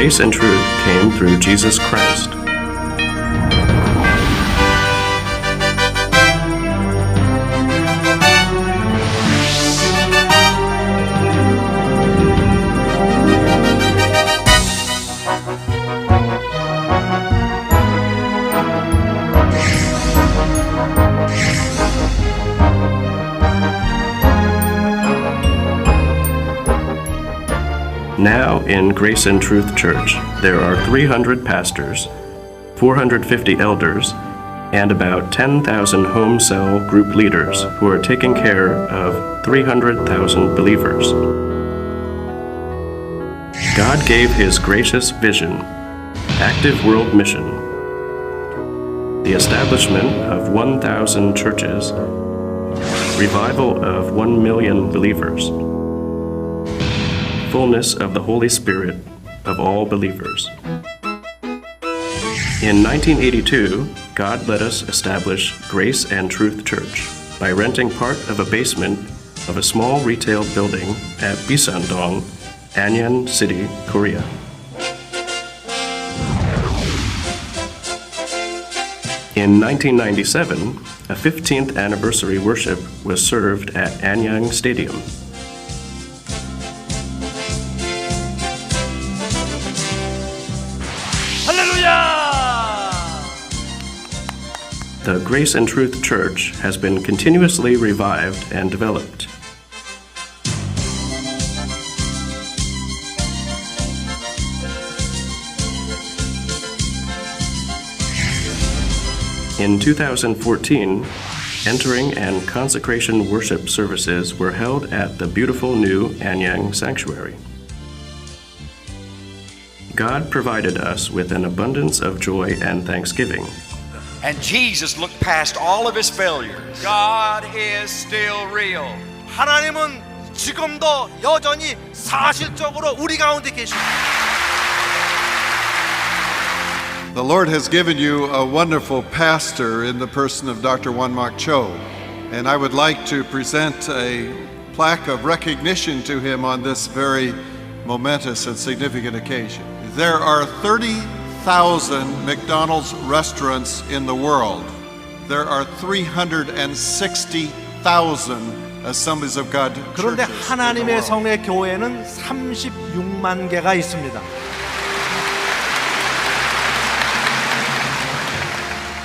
grace and truth came through Jesus Christ. Now, in Grace and Truth Church, there are 300 pastors, 450 elders, and about 10,000 home cell group leaders who are taking care of 300,000 believers. God gave His gracious vision, active world mission, the establishment of 1,000 churches, revival of 1 million believers, fullness of the Holy Spirit of all believers. In 1982, God let us establish Grace and Truth Church by renting part of a basement of a small retail building at Bisandong, Anyang City, Korea. In 1997, a 15th anniversary worship was served at Anyang Stadium. The Grace and Truth Church has been continuously revived and developed. In 2014, entering and consecration worship services were held at the beautiful new Anyang Sanctuary. God provided us with an abundance of joy and thanksgiving. And Jesus looked past all of his failures. God is still real. 하나님은 지금도 여전히 사실적으로 우리 가운데 계십니다. The Lord has given you a wonderful pastor in the person of Dr. Won-Mak Cho, and I would like to present a plaque of recognition to him on this very momentous and significant occasion. There are 30,000 McDonald's restaurants in the world. There are 360,000 Assemblies of God 그런데 churches. 하나님의 성의 교회는 36만 개가 있습니다.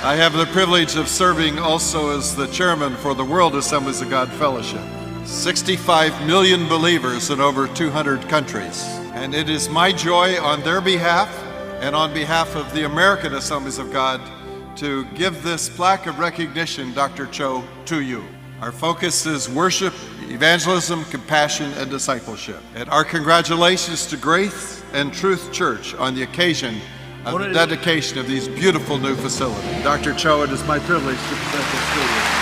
I have the privilege of serving also as the chairman for the World Assemblies of God Fellowship. 65 million believers in over 200 countries. And it is my joy on their behalf and on behalf of the American Assemblies of God to give this plaque of recognition, Dr. Cho, to you. Our focus is worship, evangelism, compassion, and discipleship. And our congratulations to Grace and Truth Church on the occasion of the dedication of these beautiful new facilities. Dr. Cho, it is my privilege to present this to you.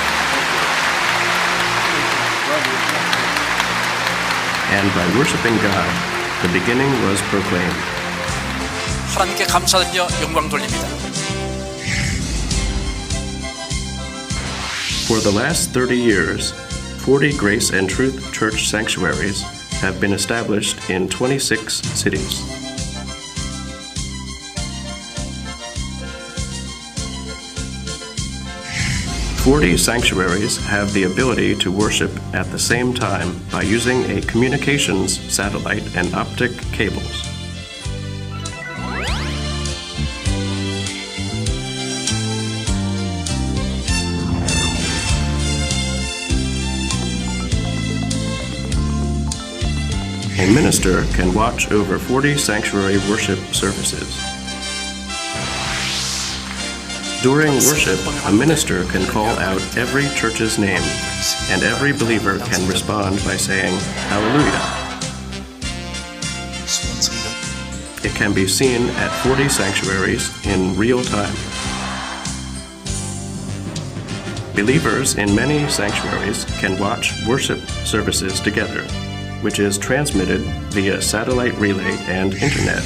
And by worshiping God, the beginning was proclaimed. 하나님께 감사드려 영광 돌립니다. For the last 30 years, 40 Grace and Truth Church sanctuaries have been established in 26 cities. Forty sanctuaries have the ability to worship at the same time by using a communications satellite and optic cables. A minister can watch over 40 sanctuary worship services. During worship, a minister can call out every church's name, and every believer can respond by saying, Hallelujah. It can be seen at 40 sanctuaries in real time. Believers in many sanctuaries can watch worship services together, which is transmitted via satellite relay and internet.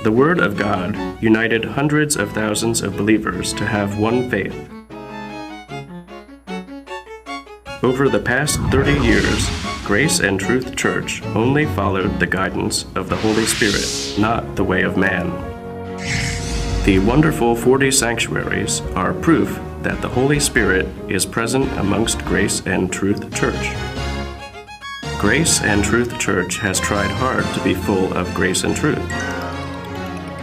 The Word of God united hundreds of thousands of believers to have one faith. Over the past 30 years, Grace and Truth Church only followed the guidance of the Holy Spirit, not the way of man. The wonderful 40 sanctuaries are proof that the Holy Spirit is present amongst Grace and Truth Church. Grace and Truth Church has tried hard to be full of grace and truth.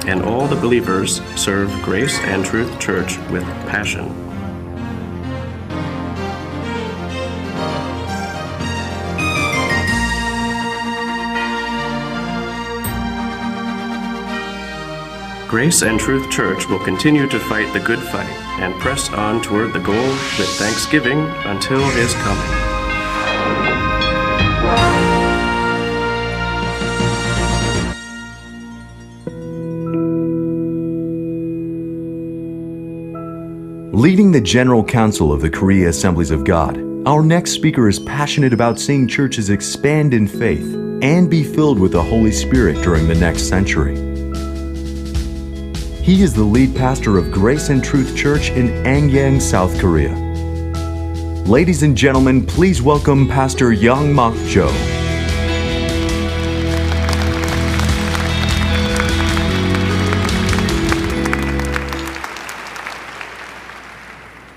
And all the believers serve Grace and Truth Church with passion. Grace and Truth Church will continue to fight the good fight and press on toward the goal with thanksgiving until His coming. Leading the General Council of the Korea Assemblies of God, our next speaker is passionate about seeing churches expand in faith and be filled with the Holy Spirit during the next century. He is the lead pastor of Grace and Truth Church in Anyang, South Korea. Ladies and gentlemen, please welcome Pastor Young Mak Jo.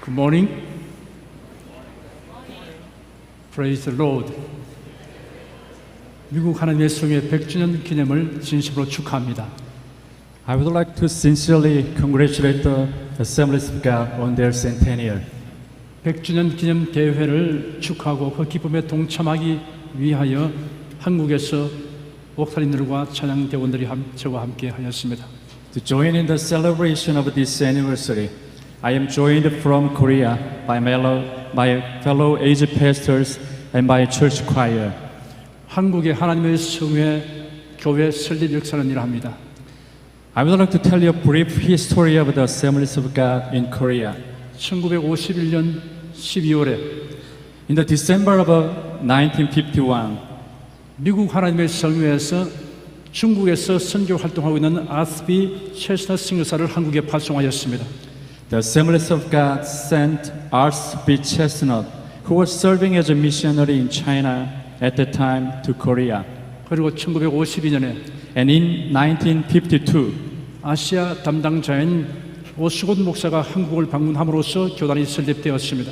Good morning. Praise the Lord. 미국 하나님의 성회 100주년 기념을 진심으로 축하합니다. I would like to sincerely congratulate the Assemblies of God on their centennial. 100주년 기념 대회를 축하하고 그 기쁨에 동참하기 위하여 한국에서 목사님들과 찬양대원들이 저와 함께 하였습니다. To join in the celebration of this anniversary, I am joined from Korea by my fellow aged pastors and my church choir. 한국의 하나님의 성회 교회 설립 역사는 이러합니다. I would like to tell you a brief history of the Assemblies of God in Korea. 1951년 12월에 In the December of 1951, 미국 하나님의 성회에서 중국에서 선교 활동하고 있는 아스비 체스너 선교사를 한국에 파송하였습니다. the Assemblies of God sent R.B. Chestnut, who was serving as a missionary in China at that time, to Korea. 그리고 1952년에 And in 1952, 아시아 담당자인 오수곤 목사가 한국을 방문함으로써 교단이 설립되었습니다.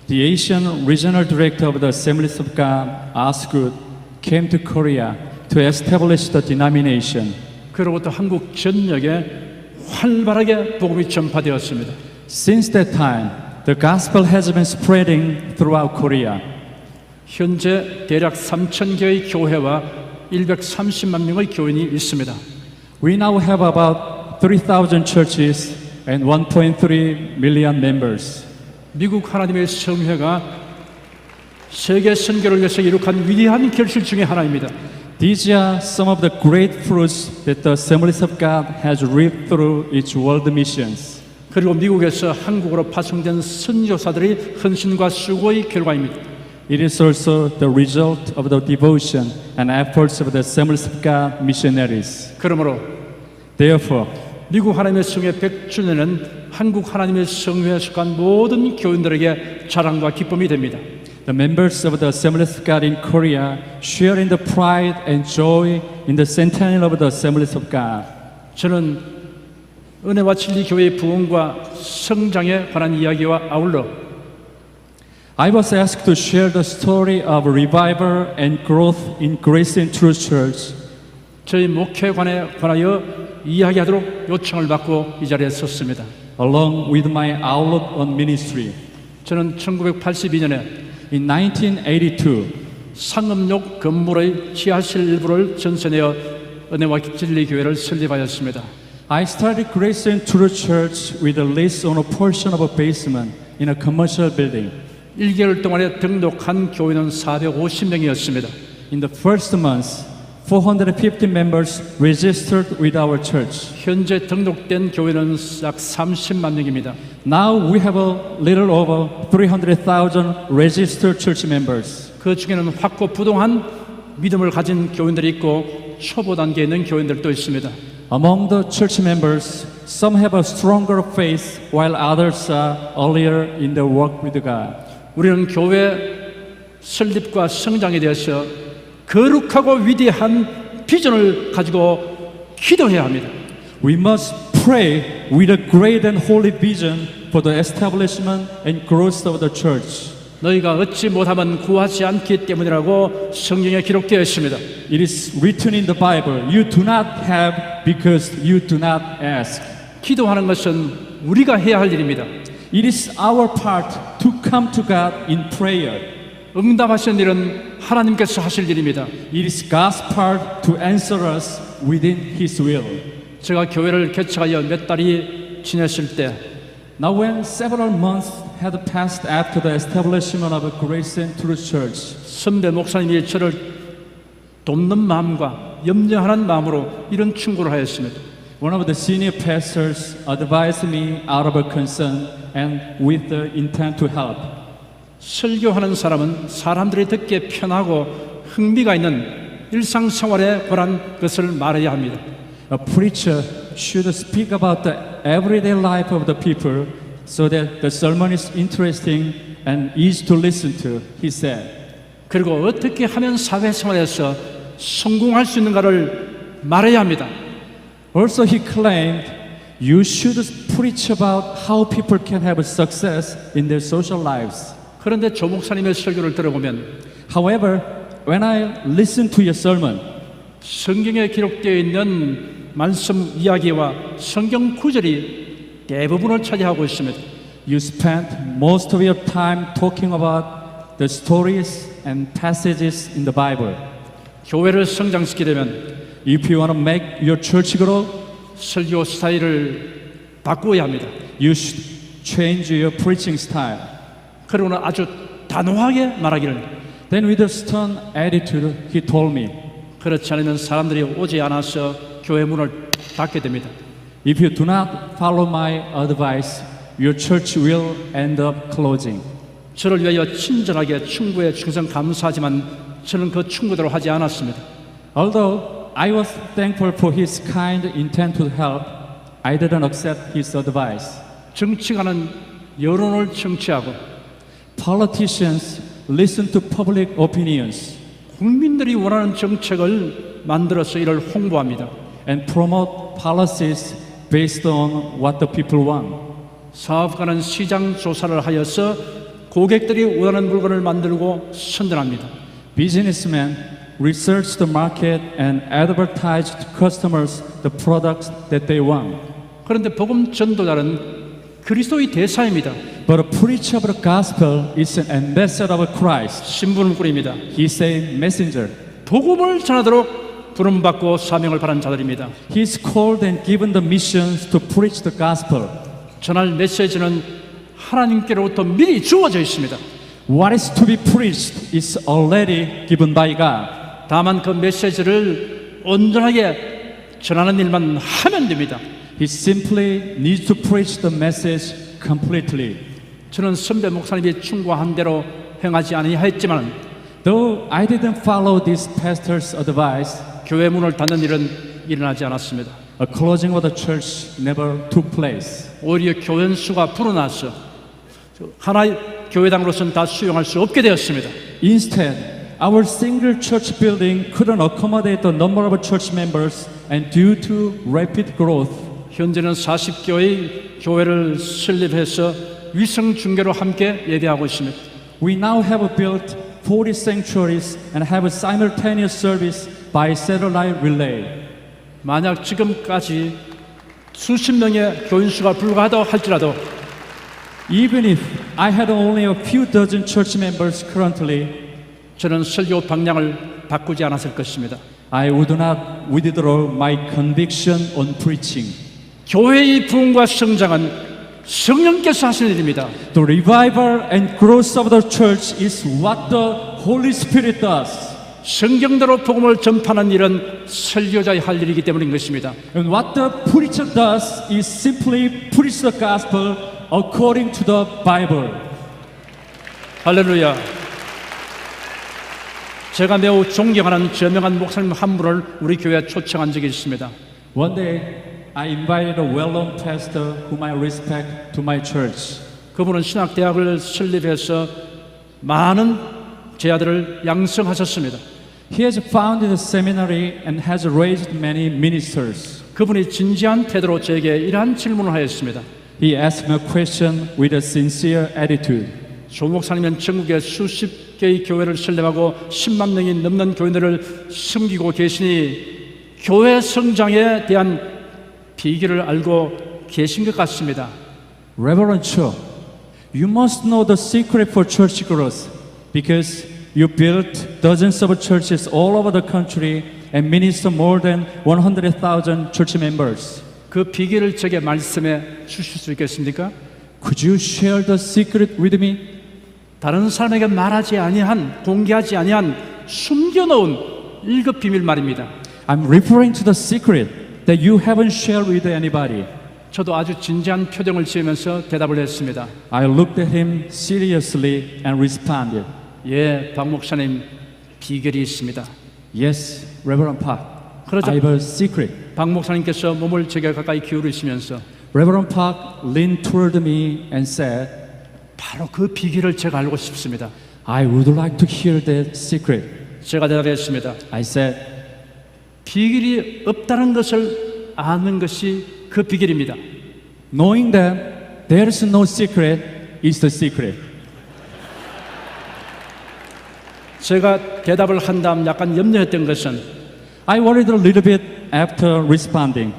the Asian Regional Director of the Assemblies of God, Osgood, came to Korea to establish the denomination. 그로부터 한국 전역에 활발하게 복음이 전파되었습니다. Since that time, the gospel has been spreading throughout Korea. 현재 대략 3,000개의 교회와 130만 명의 교인이 있습니다. We now have about 3,000 churches and 1.3 million members. 미국 하나님의 성회가 세계 선교를 위해서 이룩한 위대한 결실 중에 하나입니다. These are some of the great fruits that the Assemblies of God has reaped through its world missions. 그리고 미국에서 한국으로 파송된 선교사들의 헌신과 수고의 결과입니다. It is also the result of the devotion and efforts of the Assemblies of God missionaries. 그러므로 Therefore, 미국 하나님의 성회 100주년은 한국 하나님의 성회에 속한 모든 교인들에게 자랑과 기쁨이 됩니다. the members of the Assemblies of God in Korea share in the pride and joy in the centennial of the Assemblies of God. 저는 은혜와 진리 교회의 부흥과 성장에 관한 이야기와 아울러 I was asked to share the story of revival and growth in Grace and Truth Church. 저희 목회관에 관하여 이야기하도록 요청을 받고 이 자리에 섰습니다. Along with my outlook on ministry. 저는 1982년에 In 1982, 상업역 건물의 지하실 일부를 전세내어 은혜와 진리 교회를 설립하였습니다. I started Grace and Truth Church with a lease on a portion of a basement in a commercial building. 1개월 동안에 등록한 교인은 450명이었습니다. In the first month, 450 members registered with our church. 현재 등록된 교인은 약 30만 명입니다. Now we have a little over 300,000 registered church members. 그 중에는 확고부동한 믿음을 가진 교인들이 있고 초보 단계에 있는 교인들도 있습니다. Among the church members, some have a stronger faith while others are earlier in their work with God. 우리는 교회 설립과 성장에 대해서 거룩하고 위대한 비전을 가지고 기도해야 합니다. We must pray with a great and holy vision for the establishment and growth of the church. 너희가 얻지 못하면 구하지 않기 때문이라고 성경에 기록되어 있습니다. It is written in the Bible, you do not have because you do not ask. 기도하는 것은 우리가 해야 할 일입니다. It is our part to come to God in prayer. 응답하시는 일은 하나님께서 하실 일입니다. It is God's part to answer us within His will. 제가 교회를 개척하여 몇 달이 지났을 때 Now when several months had passed after the establishment of a Grace and Truth Church, 선배 목사님이 저를 돕는 마음과 염려하는 마음으로 이런 충고를 하였습니다. one of the senior pastors advised me out of a concern and with the intent to help. 설교하는 사람은 사람들이 듣기에 편하고 흥미가 있는 일상생활에 관한 것을 말해야 합니다. A preacher should speak about the everyday life of the people so that the sermon is interesting and easy to listen to, he said. 그리고 어떻게 하면 사회생활에서 성공할 수 있는가를 말해야 합니다. Also, he claimed you should preach about how people can have success in their social lives. 그런데 조 목사님의 설교를 들어보면 However, when I listen to your sermon, 성경에 기록되어 있는 말씀 이야기와 성경 구절이 대부분을 차지하고 있습니다. you spent most of your time talking about the stories and passages in the Bible. 교회를 성장시키려면 If you want to make your church grow, 설교 스타일을 바꾸어야 합니다. you should change your preaching style. 그러고는 아주 단호하게 말하기를 Then with a stern attitude, he told me, 그렇지 않으면 사람들이 오지 않아서 교회 문을 닫게 됩니다. if you do not follow my advice, your church will end up closing. 저를 위하여 친절하게 충고에 충성 감사하지만 저는 그 충고대로 하지 않았습니다. Although I was thankful for his kind intent to help, I didn't accept his advice. 정치가는 여론을 정치하고 Politicians listen to public opinions 국민들이 원하는 정책을 만들어서 이를 홍보합니다. and promote policies based on what the people want. 사업가는 시장 조사를 하여서 고객들이 원하는 물건을 만들고 선전합니다. Businessmen research the market and advertise to customers the products that they want. 그런데 복음 전도자는 그리스도의 대사입니다. But a preacher of the gospel is an ambassador of Christ. 신분을 꾸립니다. He is a messenger. 복음을 전하도록 부름받고 사명을 받은 자들입니다. He is called and given the missions to preach the gospel. 전할 메시지는 하나님께로부터 미리 주어져 있습니다. What is to be preached is already given by God. 다만 그 메시지를 온전하게 전하는 일만 하면 됩니다. He simply needs to preach the message completely. 저는 선배 목사님이 충고한 대로 행하지 아니하였지만 Though I didn't follow this pastor's advice, 교회 문을 닫는 일은 일어나지 않았습니다. a closing of the church never took place. 오히려 교연 수가 불어나서 하나의 교회당으로서는 다 수용할 수 없게 되었습니다. Instead, our single church building couldn't accommodate the number of church members, and due to rapid growth, 현재는 40교의 교회를 설립해서 위성 중계로 함께 예배하고 있습니다. we now have built 40 sanctuaries and have a simultaneous service by satellite relay. 만약 지금까지 수십 명의 교인 수가 불과하다 할지라도 Even if I had only a few dozen church members currently, 저는 설교 방향을 바꾸지 않았을 것입니다. I would not withdraw my conviction on preaching. 교회의 부흥과 성장은 성령께서 하시는 일입니다. The revival and growth of the church is what the Holy Spirit does. 성경대로 복음을 전파하는 일은 설교자의 할 일이기 때문인 것입니다. And what the preacher does is simply preach the gospel according to the Bible. 할렐루야. 제가 매우 존경하는 저명한 목사님 한 분을 우리 교회에 초청한 적이 있습니다. One day, I invited a well-known pastor whom I respect to my church. 그분은 신학대학을 설립해서 많은 제 아들을 양성하셨습니다. He has founded a seminary and has raised many ministers. 그분이 진지한 태도로 저에게 이러한 질문을 하였습니다. He asked me a question with a sincere attitude. 조 목사님은 전국에 수십 개의 교회를 설립하고 10만 명이 넘는 교인들을 섬기고 계시니 교회 성장에 대한 비결을 알고 계신 것 같습니다. Reverend Cho, you must know the secret for church growth because you built dozens of churches all over the country and minister more than 100,000 church members. 그 비결을 제게 말씀해 주실 수 있겠습니까? Could you share the secret with me? 다른 사람에게 말하지 아니한, 공개하지 아니한 숨겨놓은 1급 비밀 말입니다. I'm referring to the secret that you haven't shared with anybody. 저도 아주 진지한 표정을 지으면서 대답을 했습니다. I looked at him seriously and responded, 예, 박 목사님, 비결이 있습니다. Yes, Reverend Park, 그러자 I have a secret. 박 목사님께서 몸을 제게 가까이 기울이시면서 Reverend Park leaned toward me and said, 바로 그 비결을 제가 알고 싶습니다. I would like to hear that secret. 제가 대답했습니다. I said, 비결이 없다는 것을 아는 것이 그 비결입니다. knowing that there is no secret is the secret. 제가 대답을 한 다음 약간 염려했던 것은 I worried a little bit after responding.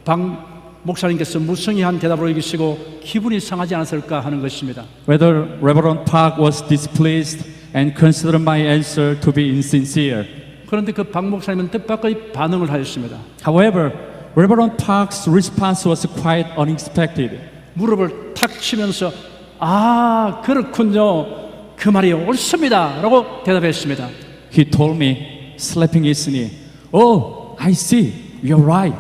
박 목사님께서 무성의한 대답을 이기시고 기분이 상하지 않았을까 하는 것입니다. Whether Reverend Park was displeased and considered my answer to be insincere. 그런데 그 박 목사님은 뜻밖의 반응을 하였습니다. However, Reverend Park's response was quite unexpected. 무릎을 탁 치면서 아 그렇군요. 그 말이 옳습니다. 라고 대답했습니다. He told me, slapping his knee, Oh, I see, you're right.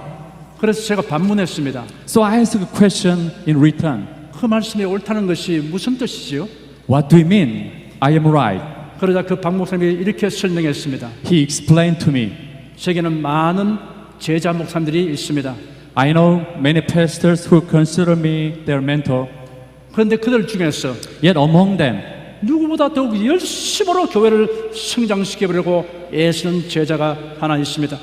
그래서 제가 반문했습니다. So I asked a question in return. 그 말씀이 옳다는 것이 무슨 뜻이지요? What do you mean? I am right. 그러자 그 박 목사님이 이렇게 설명했습니다. He explained to me, 제게는 많은 제자 목사님들이 있습니다. I know many pastors who consider me their mentor, 그런데 그들 중에서 yet among them, 누구보다 더욱 열심으로 교회를 성장시켜보려고 애쓰는 제자가 하나 있습니다.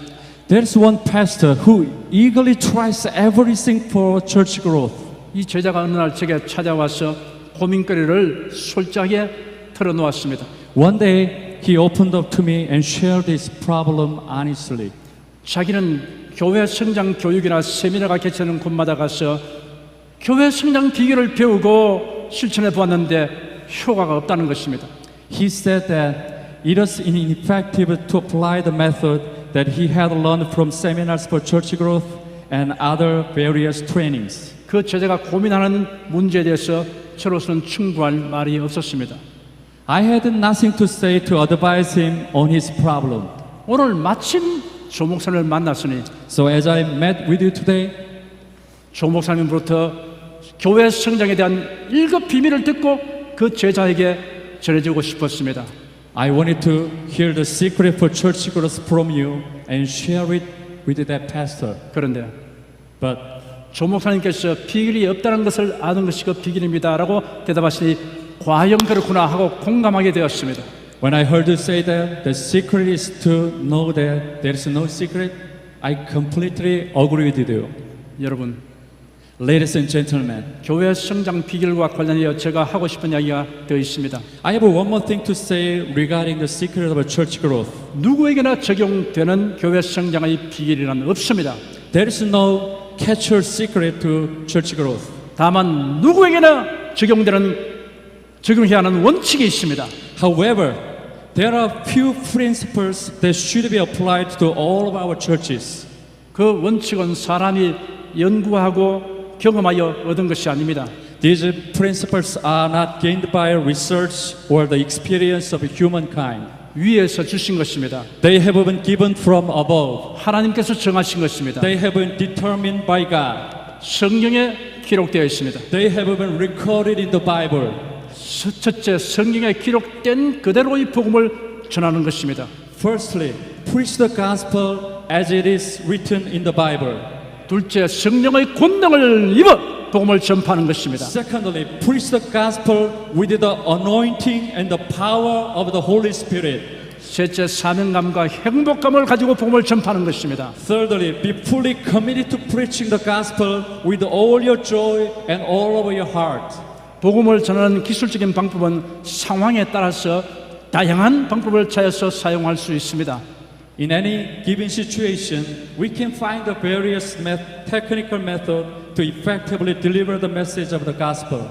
there's one pastor who eagerly tries everything for church growth. 이 제자가 어느 날 제게 찾아와서 고민거리를 솔직하게 털어놓았습니다. One day, he opened up to me and shared his problem honestly. 자기는 교회 성장 교육이나 세미나가 개최하는 곳마다 가서 교회 성장 비결을 배우고 실천해 보았는데 효과가 없다는 것입니다. He said that it was ineffective to apply the method that he had learned from seminars for church growth and other various trainings. 그 제자가 고민하는 문제에 대해서 저로서는 충고할 말이 없었습니다. I had nothing to say to advise him on his problem. 오늘 마침 조 목사님을 만났으니 So as I met with you today, 조 목사님으로부터 교회 성장에 대한 1급 비밀을 듣고 그 제자에게 전해주고 싶었습니다. I wanted to hear the secret for church growth from you and share it with that pastor. 그런데 But 조 목사님께서 비결이 없다는 것을 아는 것이 그 비결입니다 라고 대답하시니 과연 그렇구나 하고 공감하게 되었습니다. when I heard you say that the secret is to know that there is no secret, I completely agree with you. 여러분, Ladies and gentlemen, 교회 성장 비결과 관련하여 제가 하고 싶은 이야기가 되어 있습니다. I have one more thing to say regarding the secret of church growth. 누구에게나 적용되는 교회 성장의 비결이란 없습니다. There is no catch-all secret to church growth. 다만 누구에게나 적용해야 하는 원칙이 있습니다. However, there are few principles that should be applied to all of our churches. 그 원칙은 사람이 연구하고 경험하여 얻은 것이 아닙니다. These principles are not gained by research or the experience of humankind. 위에서 주신 것입니다. They have been given from above. 하나님께서 정하신 것입니다. They have been determined by God. 성경에 기록되어 있습니다. They have been recorded in the Bible. 첫째, 성경에 기록된 그대로의 복음을 전하는 것입니다. Firstly, preach the gospel as it is written in the Bible. 둘째, 성령의 권능을 입어 복음을 전파하는 것입니다. Secondly, preach the gospel with the anointing and the power of the Holy Spirit. 셋째, 사명감과 행복감을 가지고 복음을 전파하는 것입니다. Thirdly, be fully committed to preaching the gospel with all your joy and all of your heart. 복음을 전하는 기술적인 방법은 상황에 따라서 다양한 방법을 찾아서 사용할 수 있습니다. In any given situation, we can find the various technical method to effectively deliver the message of the gospel.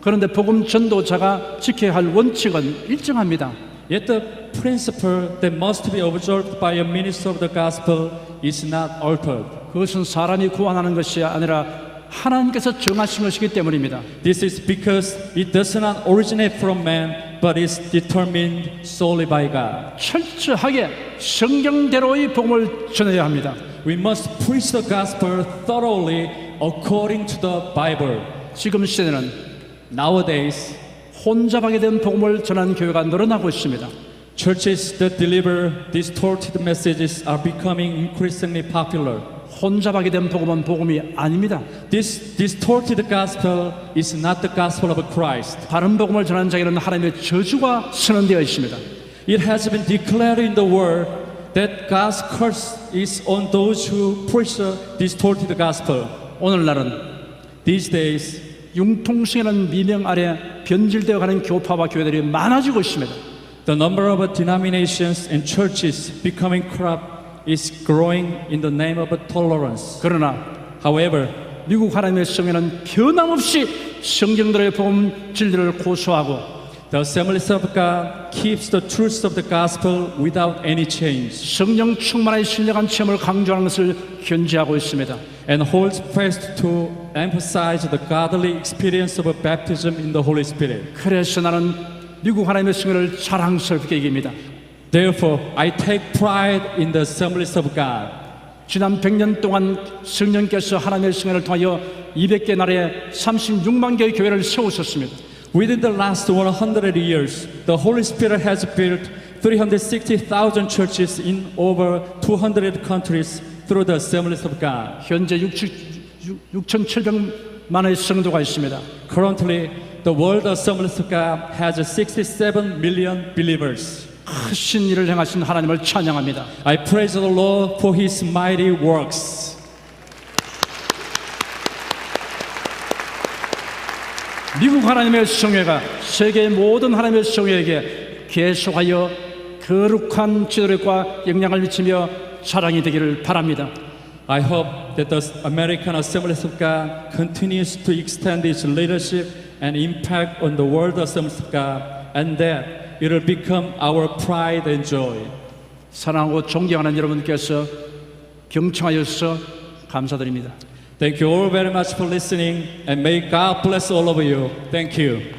그런데 복음 전도자가 지켜야 할 원칙은 일정합니다. Yet the principle that must be observed by a minister of the gospel is not altered. 그것은 사람이 구원하는 것이 아니라 하나님께서 정하신 것이기 때문입니다. This is because it does not originate from man, but is determined solely by God. 철저하게 성경대로의 복음을 전해야 합니다. We must preach the gospel thoroughly according to the Bible. 지금 시대는 Nowadays, 혼잡하게 된 복음을 전하는 교회가 늘어나고 있습니다. churches that deliver distorted messages are becoming increasingly popular. 혼잡하게 된 복음은 복음이 아닙니다. This distorted gospel is not the gospel of Christ. 바른 복음을 전하는 자에게는 하나님의 저주가 선언되어 있습니다. It has been declared in the word that God's curse is on those who preach the distorted gospel. 오늘날은 These days, 융통성이라는 미명 아래 변질되어 가는 교파와 교회들이 많아지고 있습니다. the number of denominations and churches becoming corrupt is growing in the name of tolerance. 그러나 However, 미국 하나님의 성회는 변함없이 성경들의 복음 진리를 고수하고 the Assemblies of God keeps the truths of the gospel without any change 성령 충만의 신령한 체험을 강조하는 것을 견지하고 있습니다. and holds fast to emphasize the godly experience of baptism in the Holy Spirit. 그래서 나는 미국 하나님의 성회를 자랑스럽게 얘기합니다. Therefore, I take pride in the Assemblies of God. 지난 100년 동안 성령께서 하나님의 성회를 통하여 200개 나라에 36만 개의 교회를 세우셨습니다. Within the last 100 years, the Holy Spirit has built 360,000 churches in over 200 countries through the Assemblies of God. 현재 6,700만의 성도가 있습니다. Currently, the World Assemblies of God has 67 million believers. 크신 일을 행하신 하나님을 찬양합니다. I praise the Lord for His mighty works. 미국 하나님의 성회가 세계 모든 하나님의 성회에게 계속하여 거룩한 지도력과 영향을 미치며 자랑이 되기를 바랍니다. I hope that the American Assemblies of God continues to extend its leadership and impact on the world Assemblies of God, and that it will become our pride and joy. 사랑하고 존경하는 여러분께서 경청하여서 감사드립니다. Thank you all very much for listening, and may God bless all of you. Thank you.